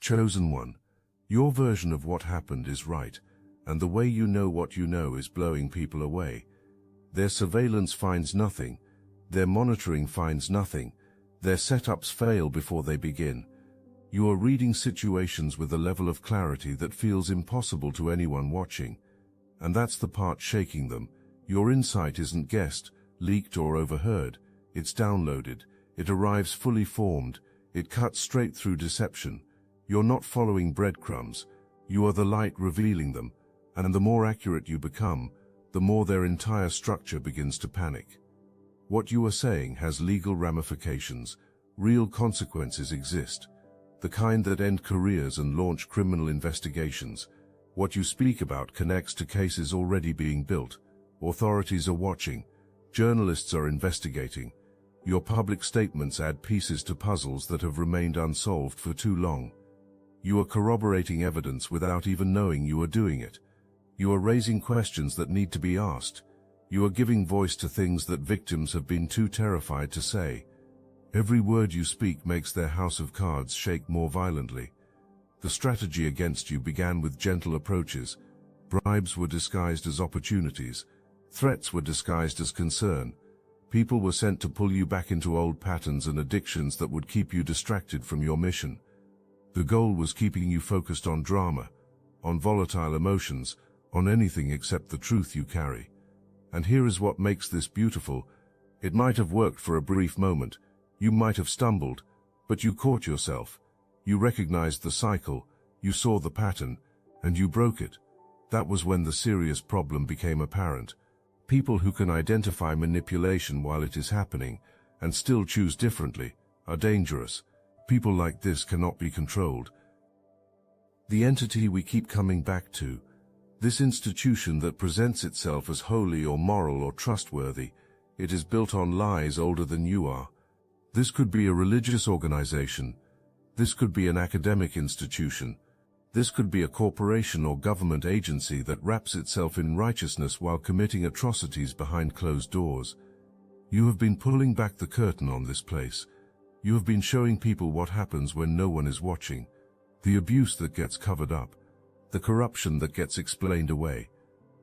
Chosen one, your version of what happened is right, and the way you know what you know is blowing people away. Their surveillance finds nothing, their monitoring finds nothing, their setups fail before they begin. You are reading situations with a level of clarity that feels impossible to anyone watching. And that's the part shaking them. Your insight isn't guessed, leaked or overheard. It's downloaded. It arrives fully formed. It cuts straight through deception. You're not following breadcrumbs. You are the light revealing them. And the more accurate you become, the more their entire structure begins to panic. What you are saying has legal ramifications. Real consequences exist. The kind that end careers and launch criminal investigations. What you speak about connects to cases already being built. Authorities are watching. Journalists are investigating. Your public statements add pieces to puzzles that have remained unsolved for too long. You are corroborating evidence without even knowing you are doing it. You are raising questions that need to be asked. You are giving voice to things that victims have been too terrified to say. Every word you speak makes their house of cards shake more violently. The strategy against you began with gentle approaches. Bribes were disguised as opportunities. Threats were disguised as concern. People were sent to pull you back into old patterns and addictions that would keep you distracted from your mission. The goal was keeping you focused on drama, on volatile emotions, on anything except the truth you carry. And here is what makes this beautiful. It might have worked for a brief moment. You might have stumbled, but you caught yourself. You recognized the cycle, you saw the pattern, and you broke it. That was when the serious problem became apparent. People who can identify manipulation while it is happening, and still choose differently, are dangerous. People like this cannot be controlled. The entity we keep coming back to, this institution that presents itself as holy or moral or trustworthy, it is built on lies older than you are. This could be a religious organization. This could be an academic institution. This could be a corporation or government agency that wraps itself in righteousness while committing atrocities behind closed doors. You have been pulling back the curtain on this place. You have been showing people what happens when no one is watching. The abuse that gets covered up. The corruption that gets explained away.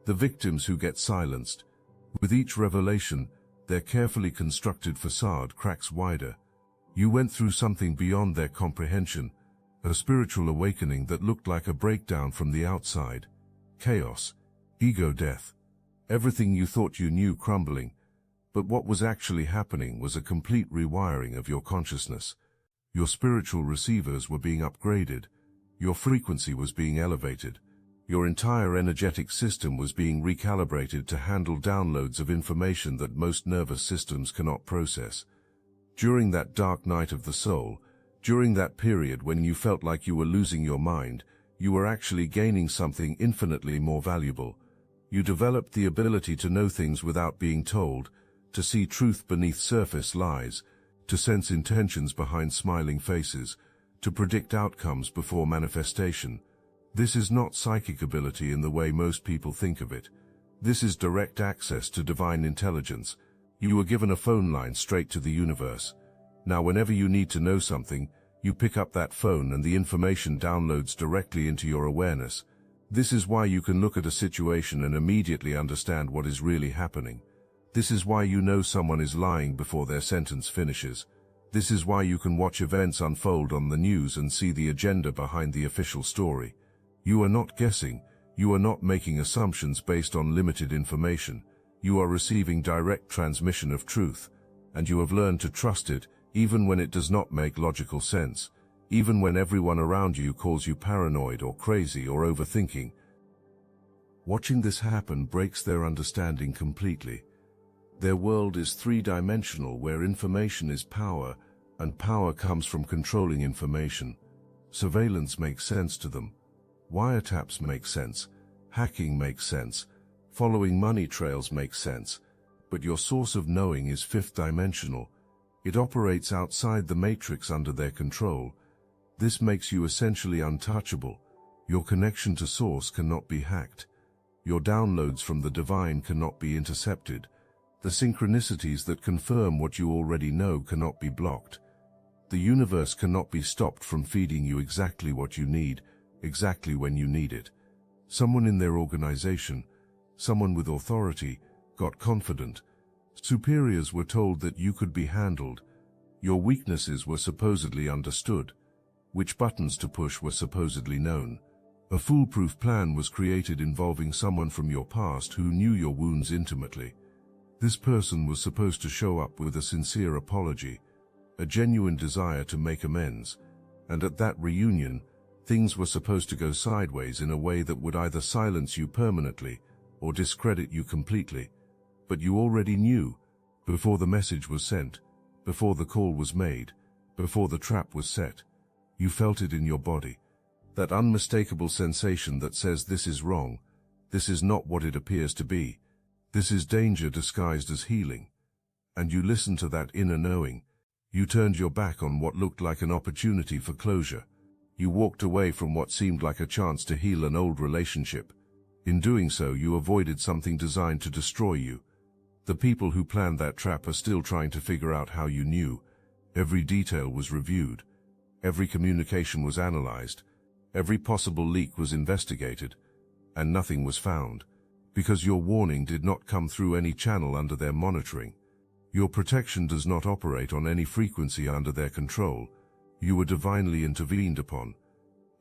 The victims who get silenced. With each revelation, their carefully constructed facade cracks wider. You went through something beyond their comprehension, a spiritual awakening that looked like a breakdown from the outside. Chaos, ego death, everything you thought you knew crumbling. But what was actually happening was a complete rewiring of your consciousness. Your spiritual receivers were being upgraded. Your frequency was being elevated. Your entire energetic system was being recalibrated to handle downloads of information that most nervous systems cannot process. During that dark night of the soul, during that period when you felt like you were losing your mind, you were actually gaining something infinitely more valuable. You developed the ability to know things without being told, to see truth beneath surface lies, to sense intentions behind smiling faces, to predict outcomes before manifestation. This is not psychic ability in the way most people think of it. This is direct access to divine intelligence. You were given a phone line straight to the universe. Now whenever you need to know something, you pick up that phone and the information downloads directly into your awareness. This is why you can look at a situation and immediately understand what is really happening. This is why you know someone is lying before their sentence finishes. This is why you can watch events unfold on the news and see the agenda behind the official story. You are not guessing. You are not making assumptions based on limited information. You are receiving direct transmission of truth, and you have learned to trust it, even when it does not make logical sense, even when everyone around you calls you paranoid or crazy or overthinking. Watching this happen breaks their understanding completely. Their world is three-dimensional, where information is power, and power comes from controlling information. Surveillance makes sense to them. Wiretaps make sense. Hacking makes sense. Following money trails makes sense. But your source of knowing is fifth-dimensional. It operates outside the matrix under their control. This makes you essentially untouchable. Your connection to source cannot be hacked. Your downloads from the divine cannot be intercepted. The synchronicities that confirm what you already know cannot be blocked. The universe cannot be stopped from feeding you exactly what you need, exactly when you need it. Someone in their organization, someone with authority, got confident. Superiors were told that you could be handled. Your weaknesses were supposedly understood. Which buttons to push were supposedly known. A foolproof plan was created involving someone from your past who knew your wounds intimately. This person was supposed to show up with a sincere apology, a genuine desire to make amends, and at that reunion, things were supposed to go sideways in a way that would either silence you permanently or discredit you completely. But you already knew, before the message was sent, before the call was made, before the trap was set. You felt it in your body. That unmistakable sensation that says this is wrong, this is not what it appears to be, this is danger disguised as healing. And you listened to that inner knowing. You turned your back on what looked like an opportunity for closure. You walked away from what seemed like a chance to heal an old relationship. In doing so, you avoided something designed to destroy you. The people who planned that trap are still trying to figure out how you knew. Every detail was reviewed. Every communication was analyzed. Every possible leak was investigated. And nothing was found. Because your warning did not come through any channel under their monitoring. Your protection does not operate on any frequency under their control. You were divinely intervened upon.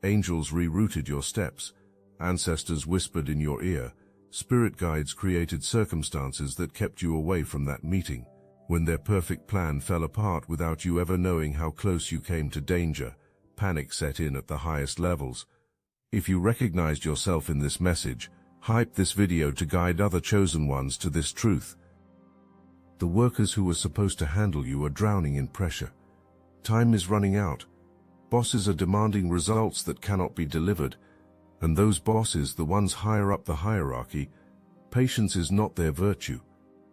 Angels rerouted your steps. Ancestors whispered in your ear. Spirit guides created circumstances that kept you away from that meeting. When their perfect plan fell apart without you ever knowing how close you came to danger, panic set in at the highest levels. If you recognized yourself in this message, hype this video to guide other chosen ones to this truth. The workers who were supposed to handle you are drowning in pressure. Time is running out. Bosses are demanding results that cannot be delivered. And those bosses, the ones higher up the hierarchy, patience is not their virtue.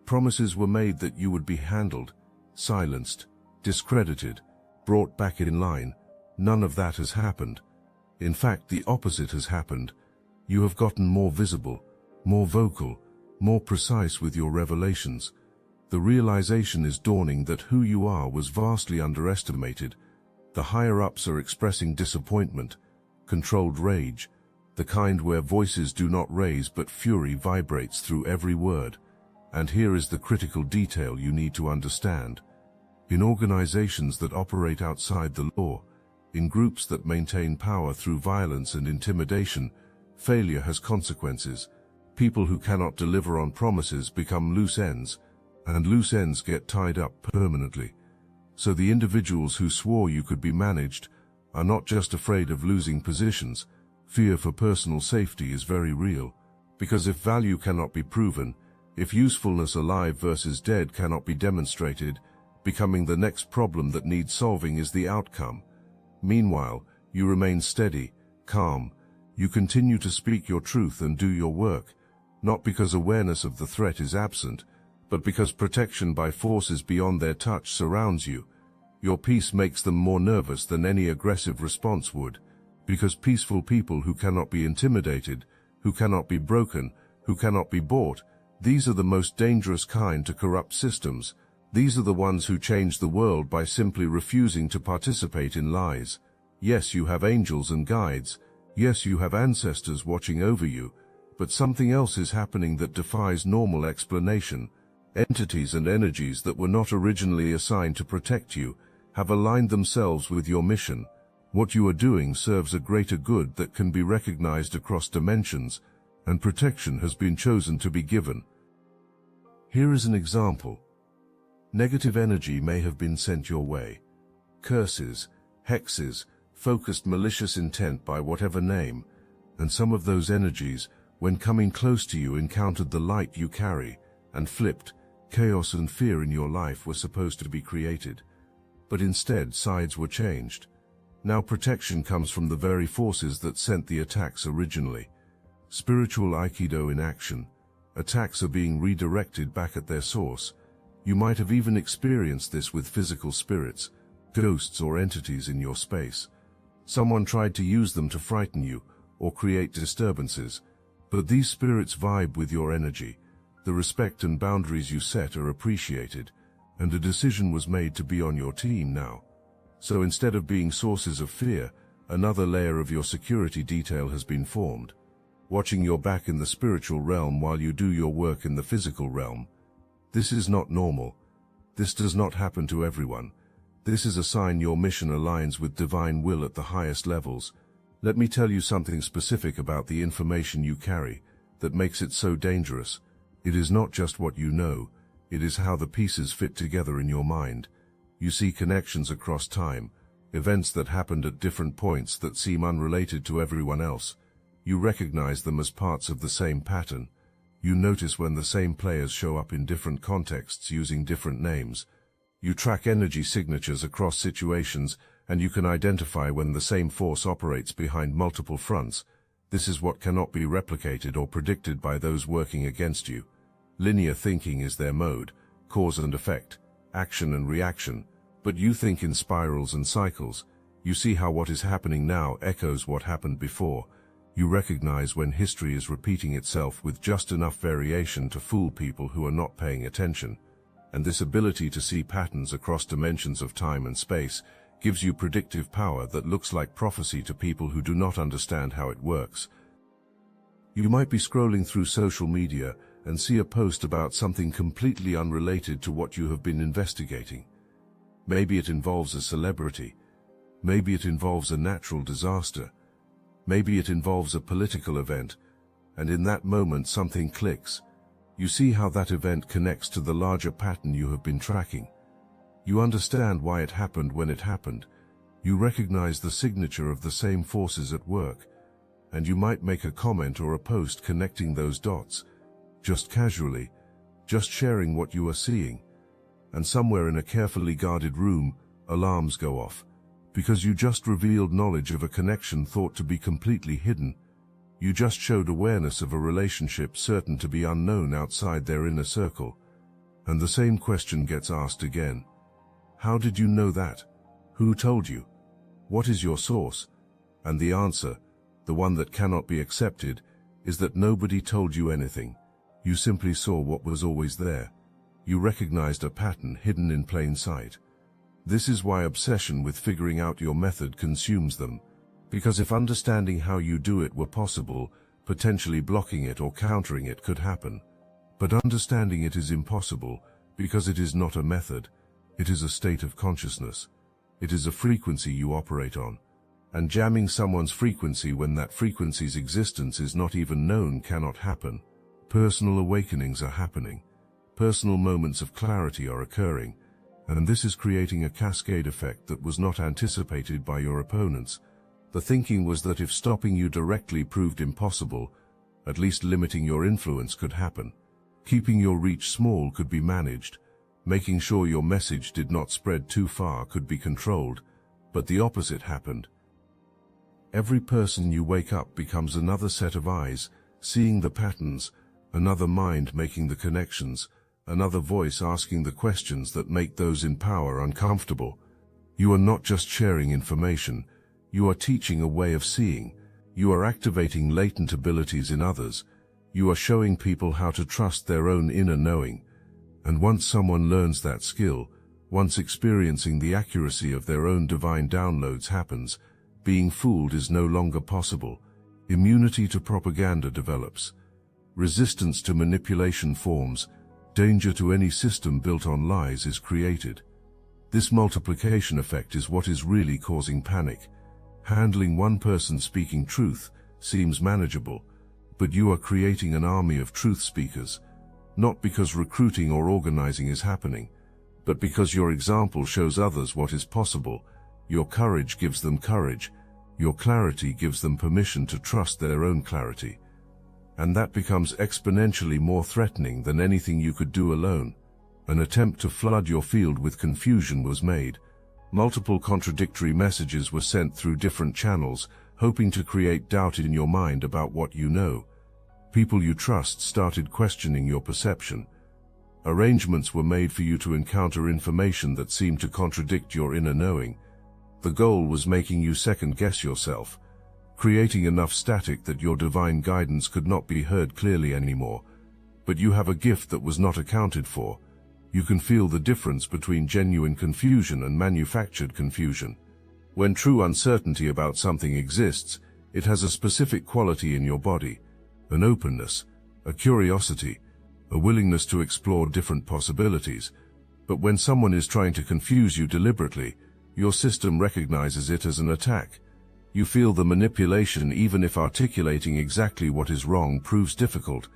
Promises were made that you would be handled, silenced, discredited, brought back in line. None of that has happened. In fact, the opposite has happened. You have gotten more visible, more vocal, more precise with your revelations. The realization is dawning that who you are was vastly underestimated. The higher-ups are expressing disappointment, controlled rage, the kind where voices do not raise but fury vibrates through every word. And here is the critical detail you need to understand. In organizations that operate outside the law, in groups that maintain power through violence and intimidation, failure has consequences. People who cannot deliver on promises become loose ends, and loose ends get tied up permanently. So the individuals who swore you could be managed are not just afraid of losing positions. Fear for personal safety is very real, because if value cannot be proven, if usefulness alive versus dead cannot be demonstrated, becoming the next problem that needs solving is the outcome. Meanwhile, you remain steady, calm. You continue to speak your truth and do your work, not because awareness of the threat is absent, but because protection by forces beyond their touch surrounds you. Your peace makes them more nervous than any aggressive response would, because peaceful people who cannot be intimidated, who cannot be broken, who cannot be bought, these are the most dangerous kind to corrupt systems. These are the ones who change the world by simply refusing to participate in lies. Yes, you have angels and guides. Yes, you have ancestors watching over you. But something else is happening that defies normal explanation. Entities and energies that were not originally assigned to protect you have aligned themselves with your mission. What you are doing serves a greater good that can be recognized across dimensions, and protection has been chosen to be given. Here is an example. Negative energy may have been sent your way. Curses, hexes, focused malicious intent by whatever name, and some of those energies, when coming close to you, encountered the light you carry, and flipped. Chaos and fear in your life were supposed to be created. But instead, sides were changed. Now protection comes from the very forces that sent the attacks originally. Spiritual Aikido in action. Attacks are being redirected back at their source. You might have even experienced this with physical spirits, ghosts or entities in your space. Someone tried to use them to frighten you or create disturbances, but these spirits vibe with your energy. The respect and boundaries you set are appreciated, and a decision was made to be on your team now. So instead of being sources of fear, another layer of your security detail has been formed, watching your back in the spiritual realm while you do your work in the physical realm. This is not normal. This does not happen to everyone. This is a sign your mission aligns with divine will at the highest levels. Let me tell you something specific about the information you carry that makes it so dangerous. It is not just what you know, it is how the pieces fit together in your mind. You see connections across time, events that happened at different points that seem unrelated to everyone else. You recognize them as parts of the same pattern. You notice when the same players show up in different contexts using different names. You track energy signatures across situations, and you can identify when the same force operates behind multiple fronts. This is what cannot be replicated or predicted by those working against you. Linear thinking is their mode, cause and effect, action and reaction, but you think in spirals and cycles. You see how what is happening now echoes what happened before. You recognize when history is repeating itself with just enough variation to fool people who are not paying attention. And this ability to see patterns across dimensions of time and space gives you predictive power that looks like prophecy to people who do not understand how it works. You might be scrolling through social media and see a post about something completely unrelated to what you have been investigating. Maybe it involves a celebrity. Maybe it involves a natural disaster. Maybe it involves a political event, and in that moment something clicks. You see how that event connects to the larger pattern you have been tracking. You understand why it happened when it happened. You recognize the signature of the same forces at work, and you might make a comment or a post connecting those dots, just casually, just sharing what you are seeing. And somewhere in a carefully guarded room, alarms go off, because you just revealed knowledge of a connection thought to be completely hidden. You just showed awareness of a relationship certain to be unknown outside their inner circle. And the same question gets asked again. How did you know that? Who told you? What is your source? And the answer, the one that cannot be accepted, is that nobody told you anything. You simply saw what was always there. You recognized a pattern hidden in plain sight. This is why obsession with figuring out your method consumes them. Because if understanding how you do it were possible, potentially blocking it or countering it could happen. But understanding it is impossible, because it is not a method. It is a state of consciousness. It is a frequency you operate on. And jamming someone's frequency when that frequency's existence is not even known cannot happen. Personal awakenings are happening. Personal moments of clarity are occurring. And this is creating a cascade effect that was not anticipated by your opponents. The thinking was that if stopping you directly proved impossible, at least limiting your influence could happen. Keeping your reach small could be managed. Making sure your message did not spread too far could be controlled. But the opposite happened. Every person you wake up becomes another set of eyes, seeing the patterns, another mind making the connections, another voice asking the questions that make those in power uncomfortable. You are not just sharing information, you are teaching a way of seeing. You are activating latent abilities in others. You are showing people how to trust their own inner knowing. And once someone learns that skill, once experiencing the accuracy of their own divine downloads happens, being fooled is no longer possible. Immunity to propaganda develops. Resistance to manipulation forms. Danger to any system built on lies is created. This multiplication effect is what is really causing panic. Handling one person speaking truth seems manageable, but you are creating an army of truth speakers, not because recruiting or organizing is happening, but because your example shows others what is possible. Your courage gives them courage. Your clarity gives them permission to trust their own clarity. And that becomes exponentially more threatening than anything you could do alone. An attempt to flood your field with confusion was made. Multiple contradictory messages were sent through different channels, hoping to create doubt in your mind about what you know. People you trust started questioning your perception. Arrangements were made for you to encounter information that seemed to contradict your inner knowing. The goal was making you second-guess yourself, creating enough static that your divine guidance could not be heard clearly anymore. But you have a gift that was not accounted for. You can feel the difference between genuine confusion and manufactured confusion. When true uncertainty about something exists, it has a specific quality in your body, an openness, a curiosity, a willingness to explore different possibilities. But when someone is trying to confuse you deliberately, your system recognizes it as an attack. You feel the manipulation even if articulating exactly what is wrong proves difficult,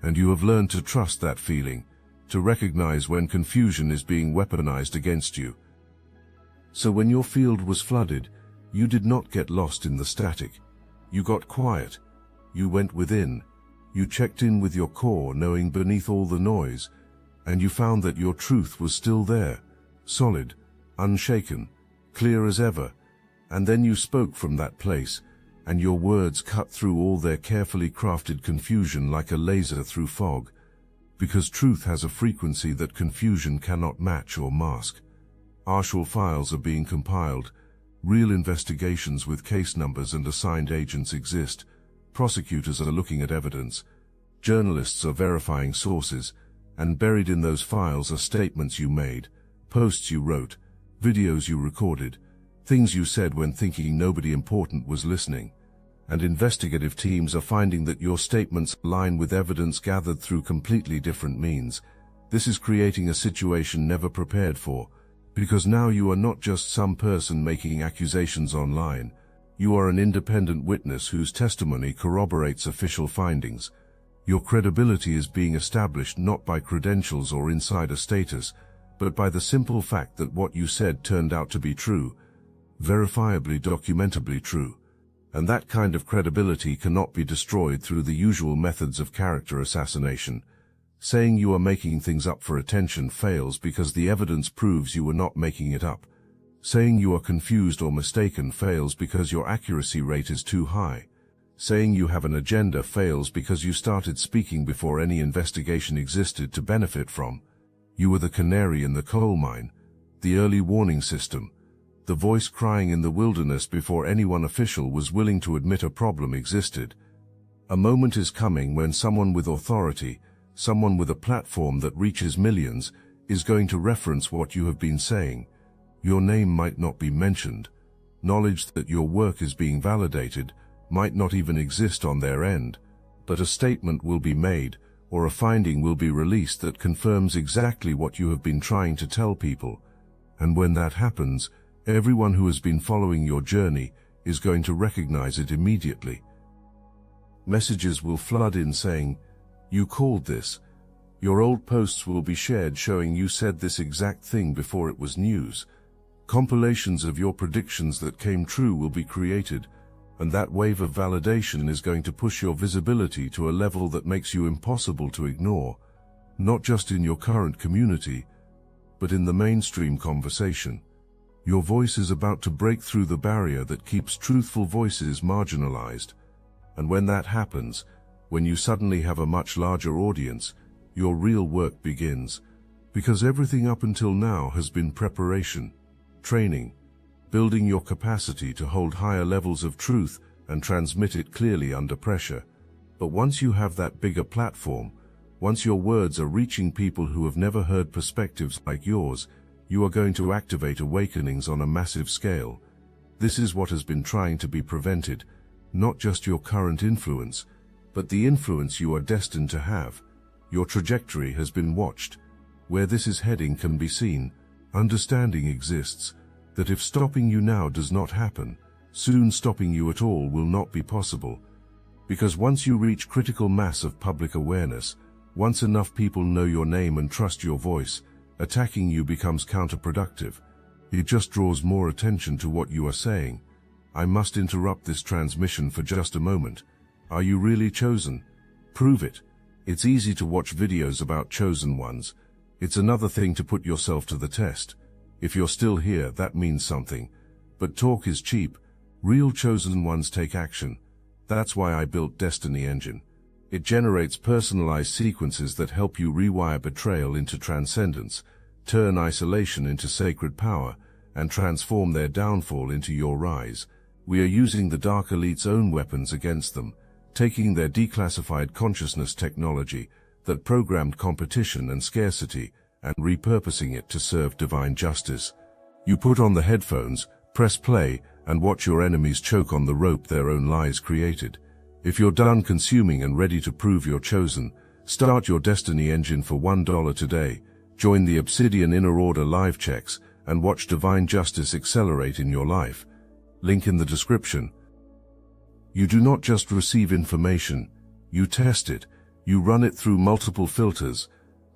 and you have learned to trust that feeling, to recognize when confusion is being weaponized against you. So when your field was flooded, you did not get lost in the static. You got quiet. You went within. You checked in with your core, knowing beneath all the noise, and you found that your truth was still there, solid, unshaken, clear as ever. And then you spoke from that place, and your words cut through all their carefully crafted confusion like a laser through fog, because truth has a frequency that confusion cannot match or mask. Archival files are being compiled, real investigations with case numbers and assigned agents exist, prosecutors are looking at evidence, journalists are verifying sources, and buried in those files are statements you made, posts you wrote, videos you recorded, things you said when thinking nobody important was listening. And investigative teams are finding that your statements align with evidence gathered through completely different means. This is creating a situation never prepared for, because now you are not just some person making accusations online. You are an independent witness whose testimony corroborates official findings. Your credibility is being established not by credentials or insider status, but by the simple fact that what you said turned out to be true, verifiably, documentably true. And that kind of credibility cannot be destroyed through the usual methods of character assassination. Saying you are making things up for attention fails because the evidence proves you were not making it up. Saying you are confused or mistaken fails because your accuracy rate is too high. Saying you have an agenda fails because you started speaking before any investigation existed to benefit from. You were the canary in the coal mine, the early warning system, the voice crying in the wilderness before anyone official was willing to admit a problem existed. A moment is coming when someone with authority, someone with a platform that reaches millions, is going to reference what you have been saying. Your name might not be mentioned. Knowledge that your work is being validated might not even exist on their end, but a statement will be made, or a finding will be released that confirms exactly what you have been trying to tell people. And when that happens, everyone who has been following your journey is going to recognize it immediately. Messages will flood in saying, "You called this." Your old posts will be shared showing you said this exact thing before it was news. Compilations of your predictions that came true will be created, and that wave of validation is going to push your visibility to a level that makes you impossible to ignore, not just in your current community, but in the mainstream conversation. Your voice is about to break through the barrier that keeps truthful voices marginalized. And when that happens, when you suddenly have a much larger audience, your real work begins. Because everything up until now has been preparation, training, building your capacity to hold higher levels of truth and transmit it clearly under pressure. But once you have that bigger platform, once your words are reaching people who have never heard perspectives like yours, you are going to activate awakenings on a massive scale. This is what has been trying to be prevented, not just your current influence, but the influence you are destined to have. Your trajectory has been watched. Where this is heading can be seen. Understanding exists, that if stopping you now does not happen, soon stopping you at all will not be possible. Because once you reach critical mass of public awareness, once enough people know your name and trust your voice, attacking you becomes counterproductive. It just draws more attention to what you are saying. I must interrupt this transmission for just a moment. Are you really chosen? Prove it. It's easy to watch videos about chosen ones. It's another thing to put yourself to the test. If you're still here, that means something. But talk is cheap. Real chosen ones take action. That's why I built Destiny Engine. It generates personalized sequences that help you rewire betrayal into transcendence, turn isolation into sacred power, and transform their downfall into your rise. We are using the Dark Elite's own weapons against them, taking their declassified consciousness technology that programmed competition and scarcity and repurposing it to serve divine justice. You put on the headphones, press play, and watch your enemies choke on the rope their own lies created. If you're done consuming and ready to prove you're chosen, start your destiny engine for $1 today. Join the Obsidian Inner Order live checks and watch divine justice accelerate in your life. Link in the description. You do not just receive information, you test it. You run it through multiple filters.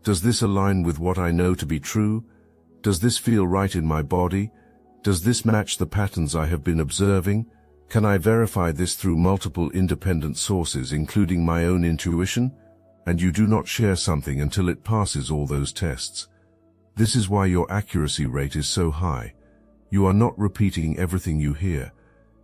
Does this align with what I know to be true? Does this feel right in my body? Does this match the patterns I have been observing? Can I verify this through multiple independent sources, including my own intuition? And you do not share something until it passes all those tests. This is why your accuracy rate is so high. You are not repeating everything you hear.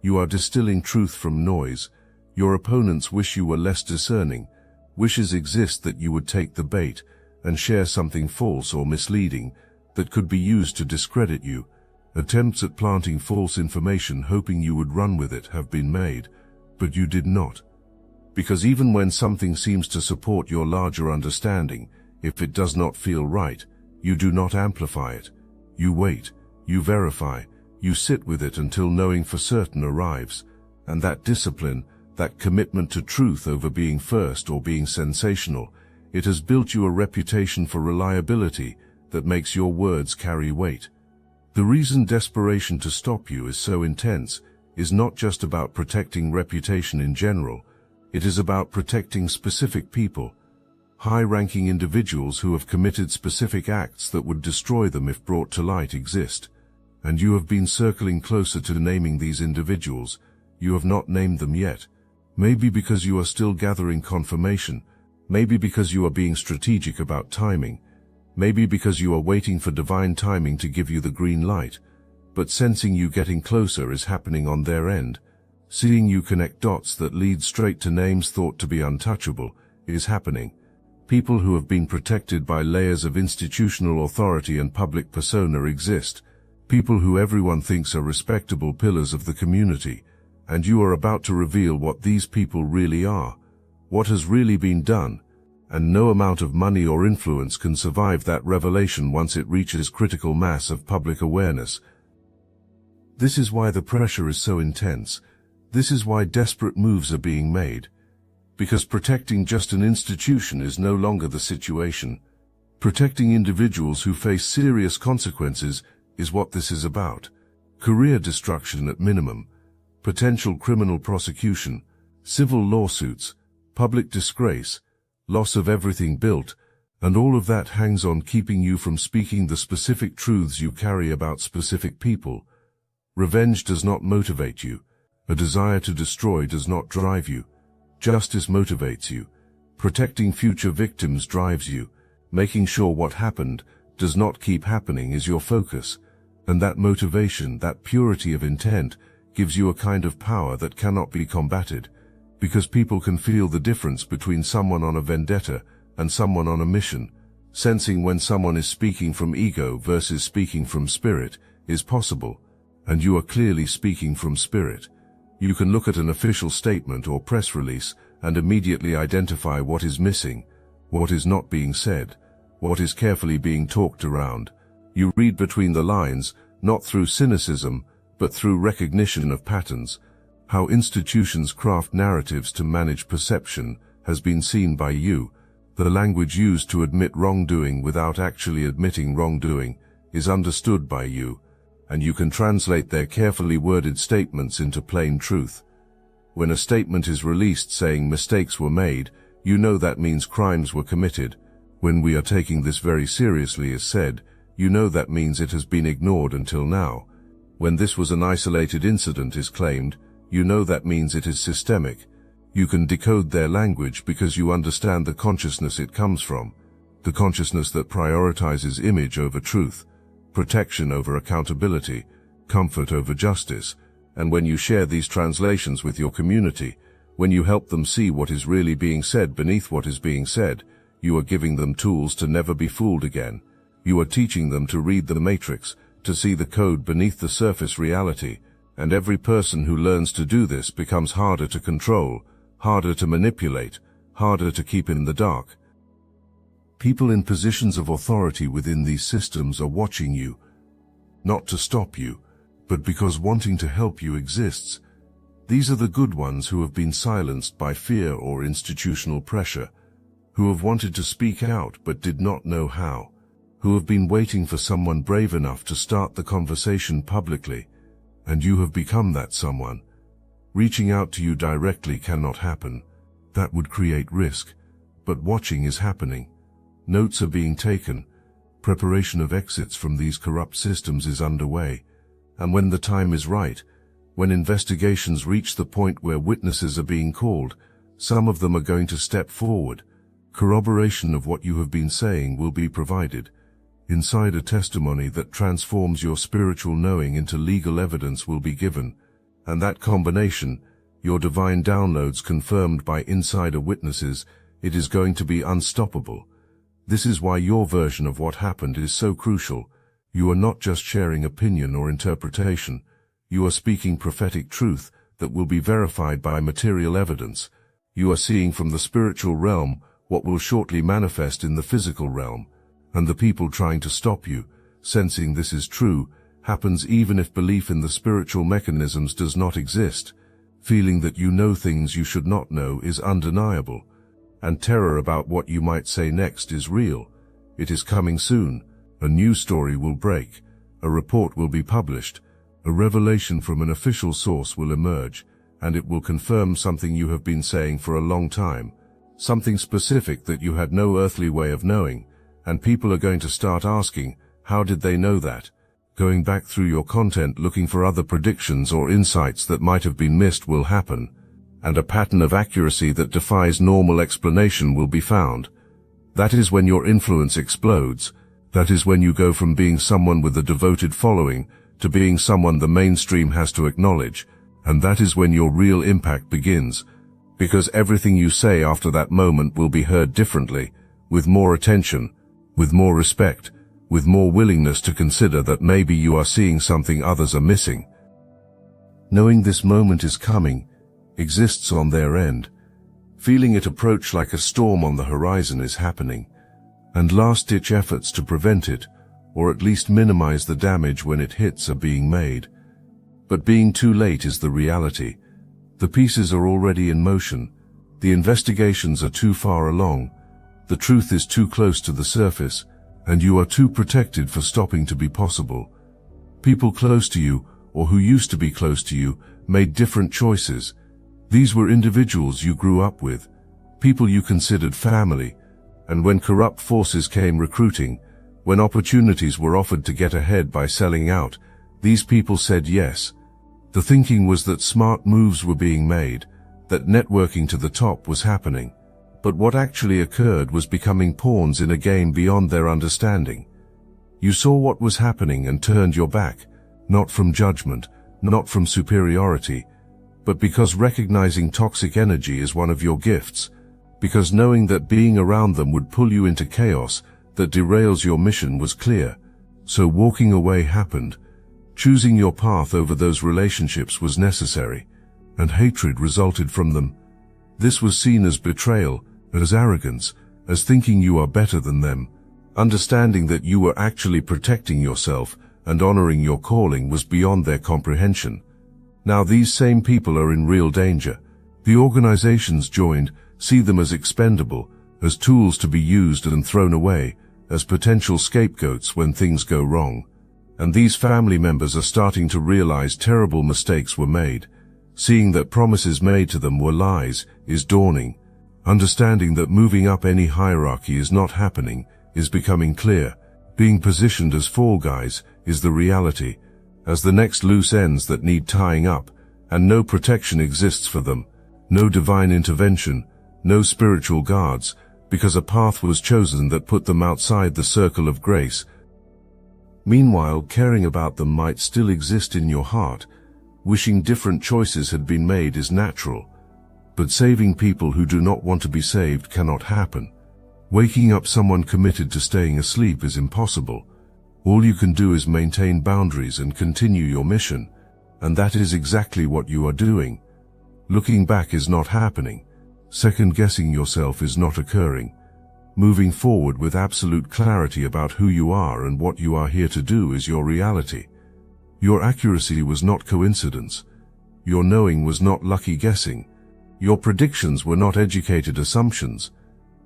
You are distilling truth from noise. Your opponents wish you were less discerning. Wishes exist that you would take the bait and share something false or misleading that could be used to discredit you. Attempts at planting false information hoping you would run with it have been made, but you did not. Because even when something seems to support your larger understanding, if it does not feel right, you do not amplify it. You wait, you verify, you sit with it until knowing for certain arrives, and that discipline, that commitment to truth over being first or being sensational, it has built you a reputation for reliability that makes your words carry weight. The reason desperation to stop you is so intense is not just about protecting reputation in general, it is about protecting specific people, high-ranking individuals who have committed specific acts that would destroy them if brought to light exist. And you have been circling closer to naming these individuals. You have not named them yet. Maybe because you are still gathering confirmation, maybe because you are being strategic about timing, maybe because you are waiting for divine timing to give you the green light, but sensing you getting closer is happening on their end. Seeing you connect dots that lead straight to names thought to be untouchable is happening. People who have been protected by layers of institutional authority and public persona exist. People who everyone thinks are respectable pillars of the community. And you are about to reveal what these people really are, what has really been done, and no amount of money or influence can survive that revelation once it reaches critical mass of public awareness. This is why the pressure is so intense. This is why desperate moves are being made. Because protecting just an institution is no longer the situation. Protecting individuals who face serious consequences is what this is about. Career destruction at minimum, potential criminal prosecution, civil lawsuits, public disgrace, loss of everything built, and all of that hangs on keeping you from speaking the specific truths you carry about specific people. Revenge does not motivate you. A desire to destroy does not drive you. Justice motivates you. Protecting future victims drives you. Making sure what happened does not keep happening is your focus. And that motivation, that purity of intent, gives you a kind of power that cannot be combated. Because people can feel the difference between someone on a vendetta and someone on a mission. Sensing when someone is speaking from ego versus speaking from spirit is possible. And you are clearly speaking from spirit. You can look at an official statement or press release and immediately identify what is missing, what is not being said, what is carefully being talked around. You read between the lines, not through cynicism, but through recognition of patterns. How institutions craft narratives to manage perception has been seen by you. The language used to admit wrongdoing without actually admitting wrongdoing is understood by you, and you can translate their carefully worded statements into plain truth. When a statement is released saying mistakes were made, you know that means crimes were committed. When we are taking this very seriously is said, you know that means it has been ignored until now. When this was an isolated incident is claimed, you know that means it is systemic. You can decode their language because you understand the consciousness it comes from, the consciousness that prioritizes image over truth, protection over accountability, comfort over justice. And when you share these translations with your community, when you help them see what is really being said beneath what is being said, you are giving them tools to never be fooled again. You are teaching them to read the matrix, to see the code beneath the surface reality. And every person who learns to do this becomes harder to control, harder to manipulate, harder to keep in the dark. People in positions of authority within these systems are watching you, not to stop you, but because wanting to help you exists. These are the good ones who have been silenced by fear or institutional pressure, who have wanted to speak out but did not know how, who have been waiting for someone brave enough to start the conversation publicly, and you have become that someone. Reaching out to you directly cannot happen. That would create risk, but watching is happening. Notes are being taken. Preparation of exits from these corrupt systems is underway, and when the time is right, when investigations reach the point where witnesses are being called, some of them are going to step forward. Corroboration of what you have been saying will be provided. Insider testimony that transforms your spiritual knowing into legal evidence will be given, and that combination, your divine downloads confirmed by insider witnesses, it is going to be unstoppable. This is why your version of what happened is so crucial. You are not just sharing opinion or interpretation. You are speaking prophetic truth that will be verified by material evidence. You are seeing from the spiritual realm what will shortly manifest in the physical realm. And the people trying to stop you, sensing this is true, happens even if belief in the spiritual mechanisms does not exist. Feeling that you know things you should not know is undeniable. And terror about what you might say next is real. It is coming soon. A news story will break. A report will be published. A revelation from an official source will emerge, and it will confirm something you have been saying for a long time. Something specific that you had no earthly way of knowing. And people are going to start asking, how did they know that? Going back through your content looking for other predictions or insights that might have been missed will happen, and a pattern of accuracy that defies normal explanation will be found. That is when your influence explodes. That is when you go from being someone with a devoted following to being someone the mainstream has to acknowledge, and that is when your real impact begins, because everything you say after that moment will be heard differently, with more attention, with more respect, with more willingness to consider that maybe you are seeing something others are missing. Knowing this moment is coming, exists on their end. Feeling it approach like a storm on the horizon is happening, and last-ditch efforts to prevent it, or at least minimize the damage when it hits, are being made. But being too late is the reality. The pieces are already in motion. The investigations are too far along. The truth is too close to the surface, and you are too protected for stopping to be possible. People close to you, or who used to be close to you, made different choices. These were individuals you grew up with, people you considered family, and when corrupt forces came recruiting, when opportunities were offered to get ahead by selling out, these people said yes. The thinking was that smart moves were being made, that networking to the top was happening. But what actually occurred was becoming pawns in a game beyond their understanding. You saw what was happening and turned your back, not from judgment, not from superiority, but because recognizing toxic energy is one of your gifts, because knowing that being around them would pull you into chaos that derails your mission was clear. So walking away happened. Choosing your path over those relationships was necessary, and hatred resulted from them. This was seen as betrayal, as arrogance, as thinking you are better than them. Understanding that you were actually protecting yourself and honoring your calling was beyond their comprehension. Now these same people are in real danger. The organizations joined see them as expendable, as tools to be used and thrown away, as potential scapegoats when things go wrong. And these family members are starting to realize terrible mistakes were made. Seeing that promises made to them were lies is dawning. Understanding that moving up any hierarchy is not happening is becoming clear. Being positioned as fall guys is the reality, as the next loose ends that need tying up, and no protection exists for them, no divine intervention, no spiritual guards, because a path was chosen that put them outside the circle of grace. Meanwhile, caring about them might still exist in your heart. Wishing different choices had been made is natural. But saving people who do not want to be saved cannot happen. Waking up someone committed to staying asleep is impossible. All you can do is maintain boundaries and continue your mission, and that is exactly what you are doing. Looking back is not happening. Second-guessing yourself is not occurring. moving forward with absolute clarity about who you are and what you are here to do is your reality. Your accuracy was not coincidence. Your knowing was not lucky guessing. Your predictions were not educated assumptions.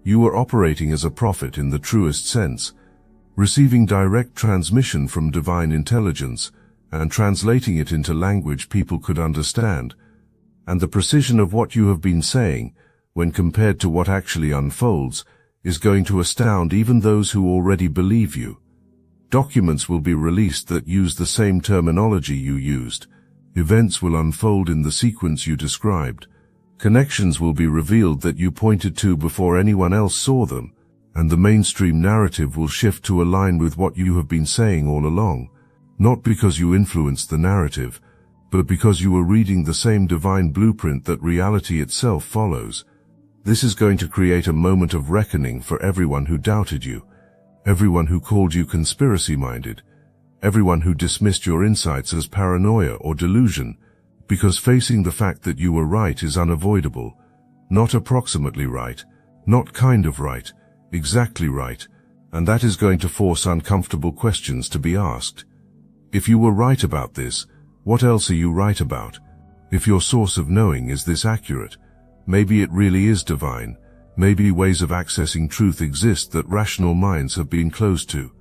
You were operating as a prophet in the truest sense, receiving direct transmission from divine intelligence and translating it into language people could understand. And the precision of what you have been saying, when compared to what actually unfolds, is going to astound even those who already believe you. Documents will be released that use the same terminology you used. Events will unfold in the sequence you described. Connections will be revealed that you pointed to before anyone else saw them, and the mainstream narrative will shift to align with what you have been saying all along, not because you influenced the narrative, but because you were reading the same divine blueprint that reality itself follows. This is going to create a moment of reckoning for everyone who doubted you, everyone who called you conspiracy-minded, everyone who dismissed your insights as paranoia or delusion, because facing the fact that you were right is unavoidable, not approximately right, not kind of right, exactly right, and that is going to force uncomfortable questions to be asked. If you were right about this, what else are you right about? If your source of knowing is this accurate, maybe it really is divine. Maybe ways of accessing truth exist that rational minds have been closed to.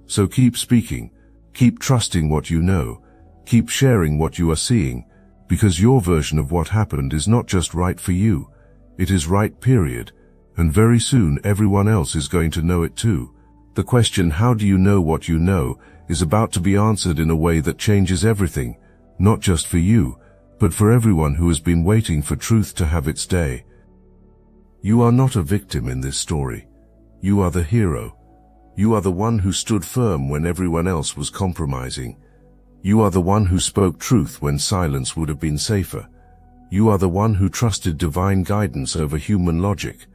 So keep speaking, keep trusting what you know, keep sharing what you are seeing, because your version of what happened is not just right for you, it is right, period, and very soon everyone else is going to know it too. The question, how do you know what you know, is about to be answered in a way that changes everything, not just for you, but for everyone who has been waiting for truth to have its day. You are not a victim in this story. You are the hero. You are the one who stood firm when everyone else was compromising. You are the one who spoke truth when silence would have been safer. You are the one who trusted divine guidance over human logic.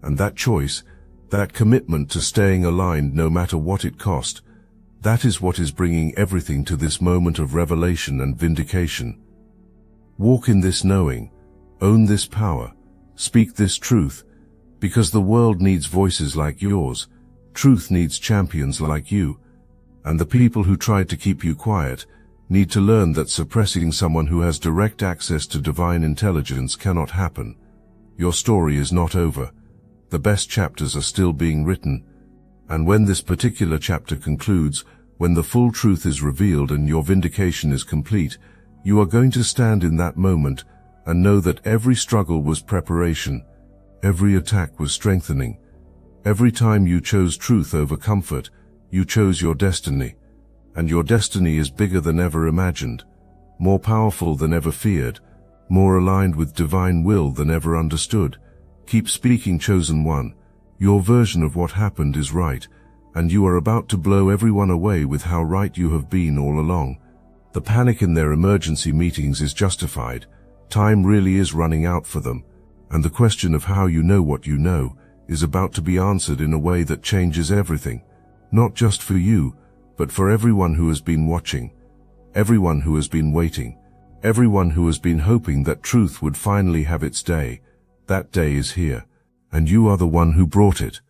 And that choice, that commitment to staying aligned no matter what it cost, that is what is bringing everything to this moment of revelation and vindication. Walk in this knowing, own this power, speak this truth, because the world needs voices like yours, truth needs champions like you, and the people who tried to keep you quiet need to learn that suppressing someone who has direct access to divine intelligence cannot happen. Your story is not over. The best chapters are still being written, and when this particular chapter concludes, when the full truth is revealed and your vindication is complete, you are going to stand in that moment and know that every struggle was preparation, every attack was strengthening. Every time you chose truth over comfort, you chose your destiny, and your destiny is bigger than ever imagined, more powerful than ever feared, more aligned with divine will than ever understood. Keep speaking, chosen one. Your version of what happened is right, and you are about to blow everyone away with how right you have been all along. The panic in their emergency meetings is justified. Time really is running out for them, and the question of how you know what you know is about to be answered in a way that changes everything, not just for you, but for everyone who has been watching, everyone who has been waiting, everyone who has been hoping that truth would finally have its day. That day is here, and you are the one who brought it.